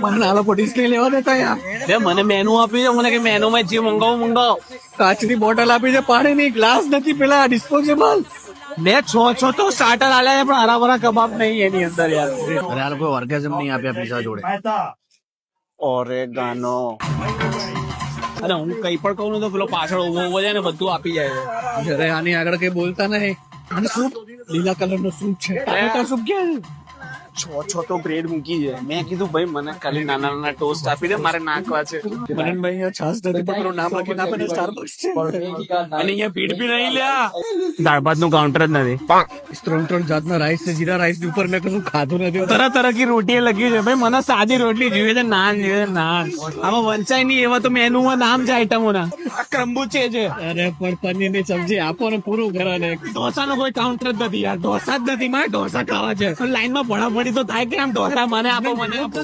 મને આ લોકો ડિસ્પ્લે લેવા દેતા યાર. મને મેનુ આપ્યું છે, મને કે મેનુ માં જે મંગાવો. કાચની બોટલ આપી છે, પાણીની ગ્લાસ નથી, પેલા ડિસ્પોઝેબલ. મેં છ તો સ્ટાર્ટર આલ્યા છે, પણ હરાભરા કબાબ નહીં એની અંદર યાર. અરે આ લોકો ઓર્ગેઝમ નહીં આપ્યા પીઝા જોડે. ઓરેગાનો. અરે હું કઈ પણ કહું તો પેલો પાછળ ઉભો છે ને બધું આપી જાય છે. અરે આની આગળ કઈ બોલતા નહીં. અને સૂપ લીલા કલર નો સૂપ છે. સૂપ ક્યાં છે? છ તો બ્રેડ મૂકી છે. મેં કીધું ભાઈ મને ખાલી નાના નાના ટોસ્ટ આપી દે, મારે નાખવા છે. મનનભાઈ અહીંયા છાસ નથી, પણ નામ લખીને આપે ને સ્ટારબક્સ છે. અને અહીંયા ભીડ બી નહીં લ્યા. દાળ ભાત નું કાઉન્ટર જ નથી. 3 જાતના રાઈસ છે, જીરા રાઈસ ની ઉપર મેં કશું ખાધું નથી. તરહ કી રોટી લખી છે. ભાઈ મને સાદી રોટલી જોઈએ છે, નાન જોઈએ છે, નાન. આમાં વંચાય નહીં એવા તો મેનુ માં નામ છે આઈટમોના. ક્રંબુચે છે. અરે પણ પનીર ની સબ્જી આપો ને પૂરું કરો ને. ઢોસા નો કોઈ કાઉન્ટર જ નથી યાર. ઢોસા જ નથી, મારે ઢોસા ખાવા છે. લાઈન માં ભણાભણી તો થાય કે આમ ઢોસા મને આપો મને આપો.